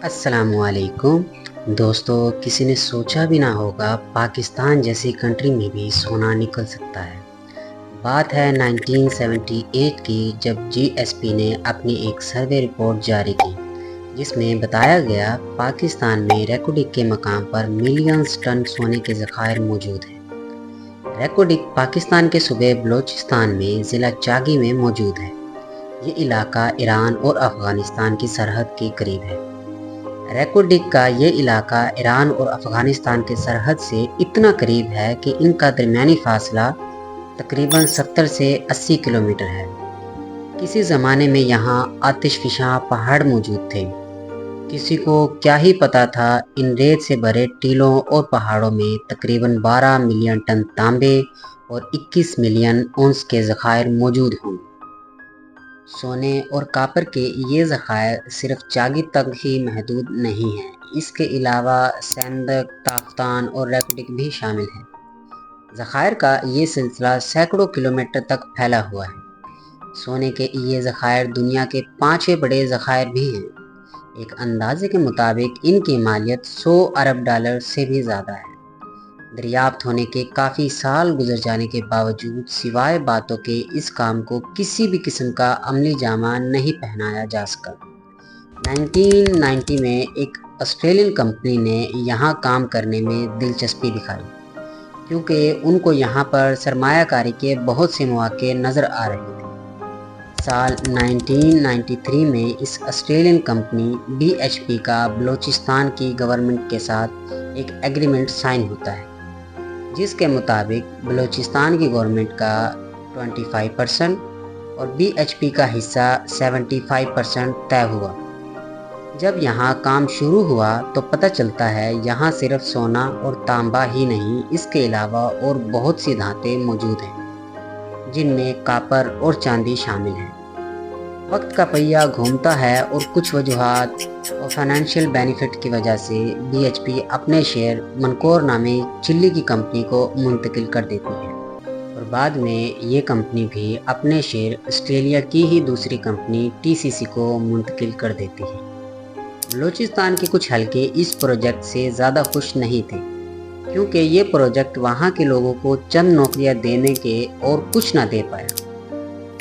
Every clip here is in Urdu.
السلام علیکم دوستو، کسی نے سوچا بھی نہ ہوگا پاکستان جیسی کنٹری میں بھی سونا نکل سکتا ہے۔ بات ہے 1978 کی، جب جی ایس پی نے اپنی ایک سروے رپورٹ جاری کی جس میں بتایا گیا پاکستان میں ریکوڈک کے مقام پر ملینز ٹن سونے کے ذخائر موجود ہیں۔ ریکوڈک پاکستان کے صوبے بلوچستان میں ضلع چاگی میں موجود ہے۔ یہ علاقہ ایران اور افغانستان کی سرحد کے قریب ہے۔ ریکوڈک کا یہ علاقہ ایران اور افغانستان کے سرحد سے اتنا قریب ہے کہ ان کا درمیانی فاصلہ تقریباً 70 سے 80 کلومیٹر ہے۔ کسی زمانے میں یہاں آتش فشاں پہاڑ موجود تھے۔ کسی کو کیا ہی پتا تھا ان ریت سے بھرے ٹیلوں اور پہاڑوں میں تقریباً 12 ملین ٹن تانبے اور 21 ملین اونس کے ذخائر موجود ہوں۔ سونے اور کاپر کے یہ ذخائر صرف چاگی تک ہی محدود نہیں ہیں، اس کے علاوہ سندھ، تافتان اور ریکوڈک بھی شامل ہیں۔ ذخائر کا یہ سلسلہ سینکڑوں کلومیٹر تک پھیلا ہوا ہے۔ سونے کے یہ ذخائر دنیا کے 5ویں بڑے ذخائر بھی ہیں۔ ایک اندازے کے مطابق ان کی مالیت $100 ارب سے بھی زیادہ ہے۔ دریافت ہونے کے کافی سال گزر جانے کے باوجود سوائے باتوں کے اس کام کو کسی بھی قسم کا عملی جامہ نہیں پہنایا جا سکا۔ 1990 میں ایک آسٹریلین کمپنی نے یہاں کام کرنے میں دلچسپی دکھائی کیونکہ ان کو یہاں پر سرمایہ کاری کے بہت سے مواقع نظر آ رہے تھے۔ سال 1993 میں اس آسٹریلین کمپنی BHP کا بلوچستان کی گورنمنٹ کے ساتھ ایک ایگریمنٹ سائن ہوتا ہے، جس کے مطابق بلوچستان کی گورنمنٹ کا 25% اور BHP کا حصہ 75% طے ہوا۔ جب یہاں کام شروع ہوا تو پتہ چلتا ہے یہاں صرف سونا اور تانبا ہی نہیں، اس کے علاوہ اور بہت سی دھاتیں موجود ہیں جن میں کاپر اور چاندی شامل ہیں۔ وقت کا پہیہ گھومتا ہے اور کچھ وجوہات اور فائنینشیل بینیفٹ کی وجہ سے BHP اپنے شیئر منکور نامی چلی کی کمپنی کو منتقل کر دیتی ہے اور بعد میں یہ کمپنی بھی اپنے شیئر آسٹریلیا کی ہی دوسری کمپنی TCC کو منتقل کر دیتی ہے۔ بلوچستان کے کچھ حلقے اس پروجیکٹ سے زیادہ خوش نہیں تھے کیونکہ یہ پروجیکٹ وہاں کے لوگوں کو چند نوکریاں دینے کے اور کچھ نہ دے پایا۔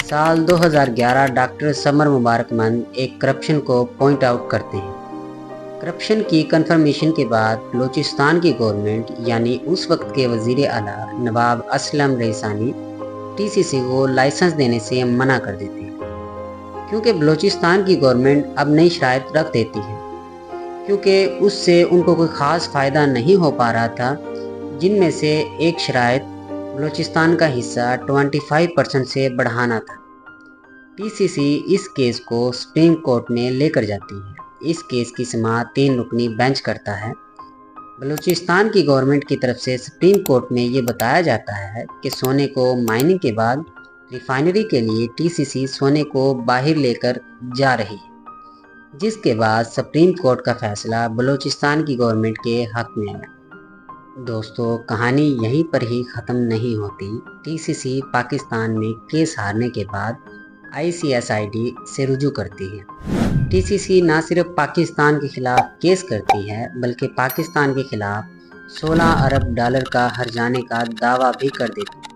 سال 2011 ڈاکٹر سمر مبارک مند ایک کرپشن کو پوائنٹ آؤٹ کرتے ہیں۔ کرپشن کی کنفرمیشن کے بعد بلوچستان کی گورنمنٹ یعنی اس وقت کے وزیر اعلیٰ نواب اسلم ریسانی TCC کو لائسنس دینے سے منع کر دیتے ہیں کیونکہ بلوچستان کی گورنمنٹ اب نئی شرائط رکھ دیتی ہے، کیونکہ اس سے ان کو کوئی خاص فائدہ نہیں ہو پا رہا تھا، جن میں سے ایک شرائط بلوچستان کا حصہ 25% سے بڑھانا تھا۔ TCC اس کیس کو سپریم کورٹ میں لے کر جاتی ہے۔ اس کیس کی سماعت 3 رکنی بینچ کرتا ہے۔ بلوچستان کی گورنمنٹ کی طرف سے سپریم کورٹ میں یہ بتایا جاتا ہے کہ سونے کو مائننگ کے بعد ریفائنری کے لیے TCC سونے کو باہر لے کر جا رہی ہے، جس کے بعد سپریم کورٹ کا فیصلہ بلوچستان کی گورنمنٹ کے حق میں آیا۔ دوستو، کہانی یہیں پر ہی ختم نہیں ہوتی۔ TCC پاکستان میں کیس ہارنے کے بعد ICSID سے رجوع کرتی ہے۔ TCC نہ صرف پاکستان کے خلاف کیس کرتی ہے بلکہ پاکستان کے خلاف $16 ارب کا ہرجانے کا دعویٰ بھی کر دیتی ہے۔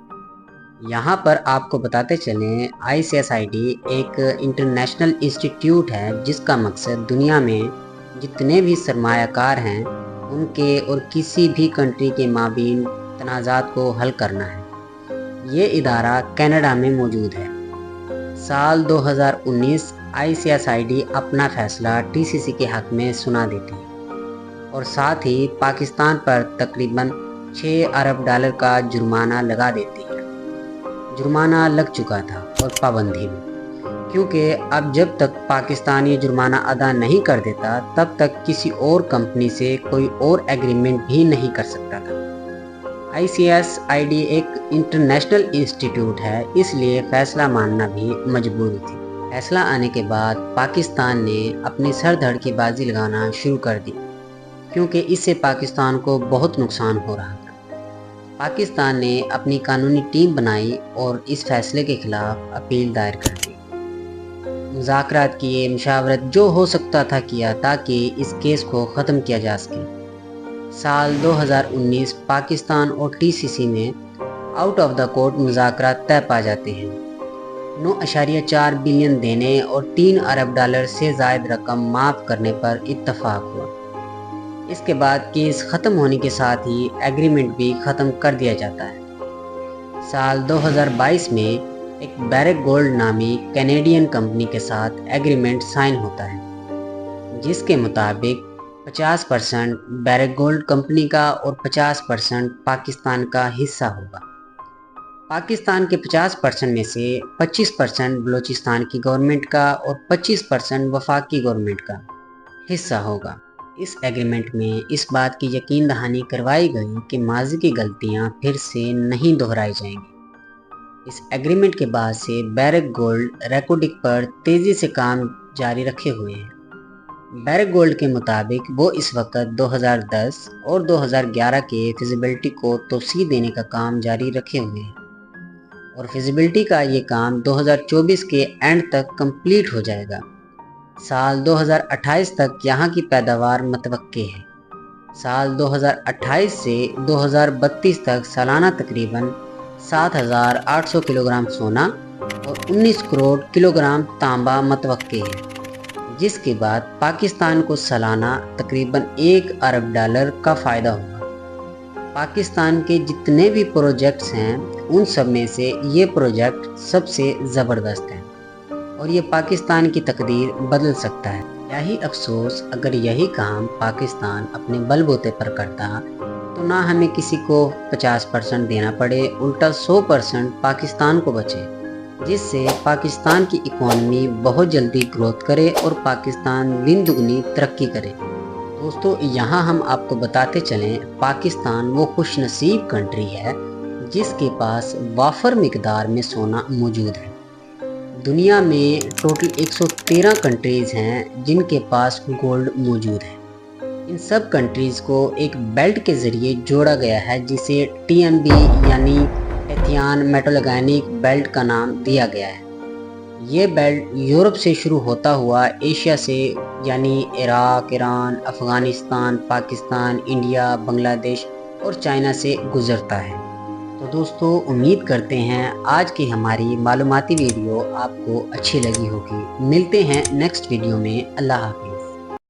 یہاں پر آپ کو بتاتے چلیں، ICSID ایک انٹرنیشنل انسٹیٹیوٹ ہے جس کا مقصد دنیا میں جتنے بھی سرمایہ کار ہیں ان کے اور کسی بھی کنٹری کے مابین تنازعات کو حل کرنا ہے۔ یہ ادارہ کینیڈا میں موجود ہے۔ سال 2019 ICSID اپنا فیصلہ TCC کے حق میں سنا دیتی ہے اور ساتھ ہی پاکستان پر تقریباً $6 ارب کا جرمانہ لگا دیتی ہے۔ جرمانہ لگ چکا تھا اور پابندی بھی، کیونکہ اب جب تک پاکستان یہ جرمانہ ادا نہیں کر دیتا تب تک کسی اور کمپنی سے کوئی اور ایگریمنٹ بھی نہیں کر سکتا تھا۔ ICSID ایک انٹرنیشنل انسٹیٹیوٹ ہے، اس لیے فیصلہ ماننا بھی مجبوری تھی۔ فیصلہ آنے کے بعد پاکستان نے اپنی سر دھڑ کی بازی لگانا شروع کر دی کیونکہ اس سے پاکستان کو بہت نقصان ہو رہا تھا۔ پاکستان نے اپنی قانونی ٹیم بنائی اور اس فیصلے کے خلاف اپیل دائر کر دی۔ مذاکرات کیے، مشاورت جو ہو سکتا تھا کیا تاکہ اس کیس کو ختم کیا جا سکے۔ سال 2019 پاکستان اور ٹی سی سی میں آؤٹ آف دا کورٹ مذاکرات طے پا جاتے ہیں۔ 9.4 بلین دینے اور $3 ارب سے زائد رقم معاف کرنے پر اتفاق ہوا۔ اس کے بعد کیس ختم ہونے کے ساتھ ہی ایگریمنٹ بھی ختم کر دیا جاتا ہے۔ سال 2022 میں ایک بیرک گولڈ نامی کینیڈین کمپنی کے ساتھ ایگریمنٹ سائن ہوتا ہے، جس کے مطابق 50% بیرک گولڈ کمپنی کا اور 50% پاکستان کا حصہ ہوگا۔ پاکستان کے 50% میں سے 25% بلوچستان کی گورنمنٹ کا اور 25% وفاقی گورنمنٹ کا حصہ ہوگا۔ اس ایگریمنٹ میں اس بات کی یقین دہانی کروائی گئی کہ ماضی کی غلطیاں پھر سے نہیں دہرائی جائیں گی۔ اس ایگریمنٹ کے بعد سے بیرک گولڈ ریکارڈنگ پر تیزی سے کام جاری رکھے ہوئے ہیں۔ بیرک گولڈ کے مطابق وہ اس وقت 2010 اور 2011 کے فیزیبلٹی کو توسیع دینے کا کام جاری رکھے ہوئے ہیں، اور فیزیبلٹی کا یہ کام 2024 کے اینڈ تک کمپلیٹ ہو جائے گا۔ سال 2028 تک یہاں کی پیداوار متوقع ہے۔ سال 2028 سے 2032 تک سالانہ تقریباً 7,800 کلو گرام سونا اور 19 کروڑ کلو گرام تانبا متوقع ہے، جس کے بعد پاکستان کو سالانہ تقریباً $1 ارب کا فائدہ ہوگا۔ پاکستان کے جتنے بھی پروجیکٹس ہیں ان سب میں سے یہ پروجیکٹ سب سے زبردست ہے، اور یہ پاکستان کی تقدیر بدل سکتا ہے۔ یہی افسوس اگر یہی کام پاکستان اپنے بل بوتے پر کرتا تو نہ ہمیں کسی کو 50% دینا پڑے، الٹا 100% پاکستان کو بچے، جس سے پاکستان کی اکانومی بہت جلدی گروتھ کرے اور پاکستان دن دگنی ترقی کرے۔ دوستو، یہاں ہم آپ کو بتاتے چلیں، پاکستان وہ خوش نصیب کنٹری ہے جس کے پاس وافر مقدار میں سونا موجود ہے۔ دنیا میں ٹوٹل 113 کنٹریز ہیں جن کے پاس گولڈ موجود ہے۔ ان سب کنٹریز کو ایک بیلٹ کے ذریعے جوڑا گیا ہے جسے TMB یعنی ٹیتھیان میٹالوگینک بیلٹ کا نام دیا گیا ہے۔ یہ بیلٹ یورپ سے شروع ہوتا ہوا ایشیا سے یعنی عراق، ایران، افغانستان، پاکستان، انڈیا، بنگلہ دیش اور چائنا سے گزرتا ہے۔ تو دوستو، امید کرتے ہیں آج کی ہماری معلوماتی ویڈیو آپ کو اچھی لگی ہوگی۔ ملتے ہیں نیکسٹ ویڈیو میں۔ اللہ حافظ۔